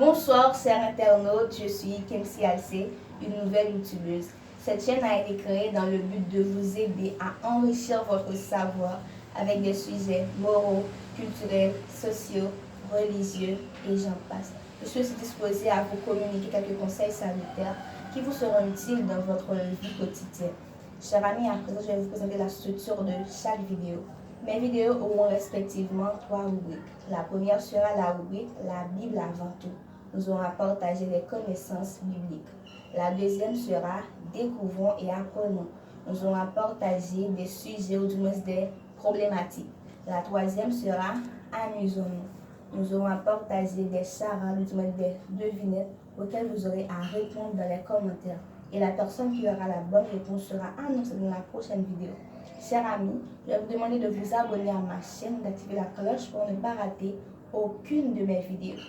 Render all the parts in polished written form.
Bonsoir chers internautes, je suis Kemsi Alcé, une nouvelle youtubeuse. Cette chaîne a été créée dans le but de vous aider à enrichir votre savoir avec des sujets moraux, culturels, sociaux, religieux et j'en passe. Je suis aussi disposée à vous communiquer quelques conseils salutaires qui vous seront utiles dans votre vie quotidienne. Chers amis, à présent, je vais vous présenter la structure de chaque vidéo. Mes vidéos auront respectivement 3 rubriques. La première sera la rubrique « La Bible avant tout ». Nous aurons à partager des connaissances bibliques. La deuxième sera « Découvrons et apprenons ». Nous aurons à partager des sujets ou du moins des problématiques. La troisième sera « Amusons-nous ». Nous aurons à partager des charades ou du moins des devinettes auxquelles vous aurez à répondre dans les commentaires. Et la personne qui aura la bonne réponse sera annoncée dans la prochaine vidéo. Chers amis, je vais vous demander de vous abonner à ma chaîne, d'activer la cloche pour ne pas rater aucune de mes vidéos.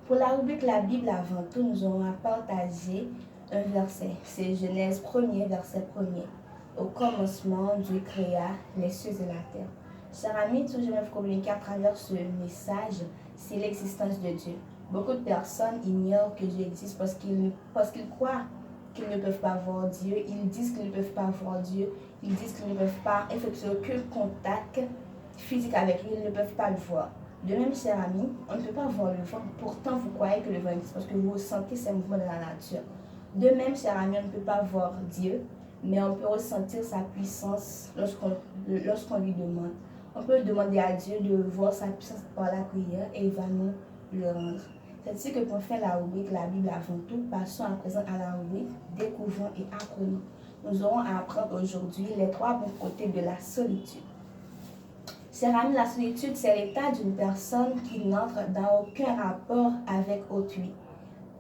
Pour la rubrique La Bible avant tout, nous aurons à partager un verset. C'est Genèse 1er, verset 1er. Au commencement, Dieu créa les cieux et la terre. Chers amis, tout je vais vous communiquer à travers ce message, c'est l'existence de Dieu. Beaucoup de personnes ignorent que Dieu existe parce qu'ils croient qu'ils ne peuvent pas voir Dieu, ils disent qu'ils ne peuvent pas voir Dieu, ils disent qu'ils ne peuvent pas effectuer aucun contact physique avec lui, ils ne peuvent pas le voir. De même, chers amis, on ne peut pas voir le vent, pourtant vous croyez que le vent existe parce que vous ressentez ces mouvements de la nature. De même, chers amis, on ne peut pas voir Dieu, mais on peut ressentir sa puissance lorsqu'on lui demande. On peut demander à Dieu de voir sa puissance par la prière et il va nous le rendre. C'est ainsi que pour faire la rubrique La Bible avant tout, passons à présent à la rubrique Découvrons et apprenons. Nous aurons à apprendre aujourd'hui les 3 bons côtés de la solitude. Chers amis, la solitude, c'est l'état d'une personne qui n'entre dans aucun rapport avec autrui.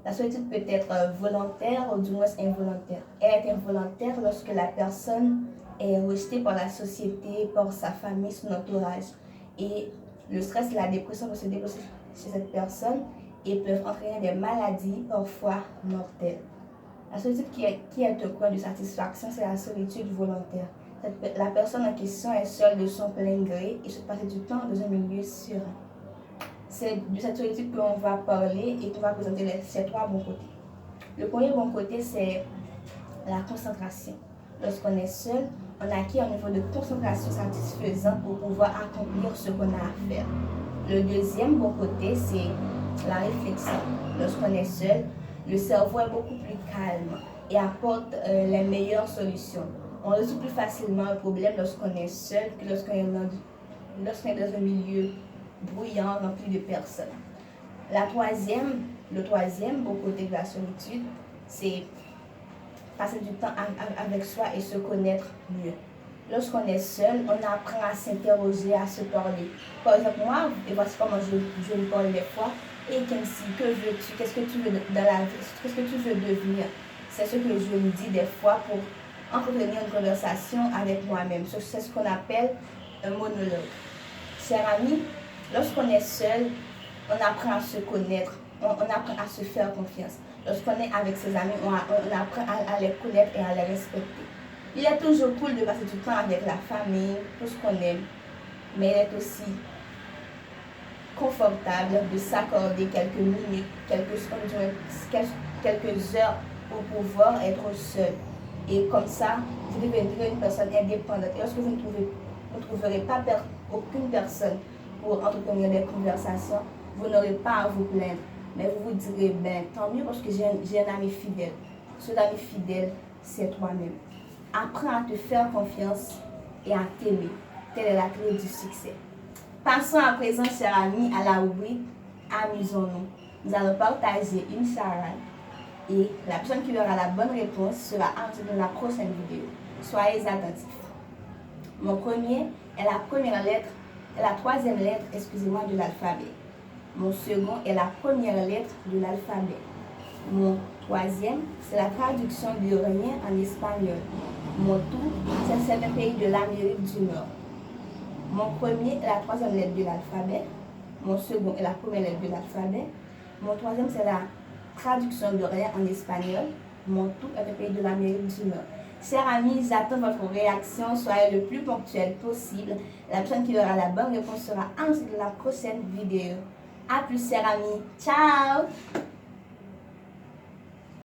La solitude peut être volontaire ou du moins involontaire. Elle est involontaire lorsque la personne est rejetée par la société, par sa famille, son entourage. Et le stress et la dépression peuvent se déposer chez cette personne et peuvent entraîner des maladies parfois mortelles. La solitude qui est un coin de satisfaction, c'est la solitude volontaire. La personne en question est seule de son plein gré et souhaite passer du temps dans un milieu serein. C'est de cette solitude qu'on va parler et qu'on va présenter ces 3 bons côtés. Le premier bon côté, c'est la concentration. Lorsqu'on est seul, on acquiert un niveau de concentration satisfaisant pour pouvoir accomplir ce qu'on a à faire. Le deuxième bon côté, c'est la réflexion. Lorsqu'on est seul, le cerveau est beaucoup plus calme et apporte les meilleures solutions. On résout plus facilement un problème lorsqu'on est seul que lorsqu'on est dans un milieu bruyant, rempli de personnes. Le troisième beau côté de la solitude, c'est passer du temps avec soi et se connaître mieux. Lorsqu'on est seul, on apprend à s'interroger, à se parler. Par exemple, moi, et voici comment je me parle des fois. Et Kemsi, que veux-tu? Qu'est-ce que tu veux dans la vie? Qu'est-ce que tu veux devenir? C'est ce que je me dis des fois pour entretenir une conversation avec moi-même. C'est ce qu'on appelle un monologue. Chers amis, lorsqu'on est seul, on apprend à se connaître, on apprend à se faire confiance. Lorsqu'on est avec ses amis, on apprend à les connaître et à les respecter. Il est toujours cool de passer du temps avec la famille, tout ce qu'on aime, mais il est aussi confortable de s'accorder quelques minutes, quelques heures pour pouvoir être seul. Et comme ça, vous deviendrez une personne indépendante. Et lorsque vous ne trouverez pas aucune personne pour entretenir des conversations, vous n'aurez pas à vous plaindre. Mais vous vous direz, ben tant mieux parce que j'ai un ami fidèle. Ce ami fidèle, c'est toi-même. Apprends à te faire confiance et à t'aimer. Telle est la clé du succès. Passons à présent, chers amis, à la rubrique Amusons-nous. Nous allons partager une charade et la personne qui aura la bonne réponse sera annoncée dans la prochaine vidéo. Soyez attentifs. Mon premier est la première lettre, la troisième lettre, excusez-moi, de l'alphabet. Mon second est la première lettre de l'alphabet. Mon troisième, c'est la traduction de rien en espagnol. Mon tout, c'est un pays de l'Amérique du Nord. Mon premier est la troisième lettre de l'alphabet. Mon second est la première lettre de l'alphabet. Mon troisième, c'est la traduction de rien en espagnol. Mon tout est un pays de l'Amérique du Nord. Chers amis, j'attends votre réaction. Soyez le plus ponctuel possible. La personne qui aura la bonne réponse sera annoncée dans la prochaine vidéo. A plus, chers amis. Ciao!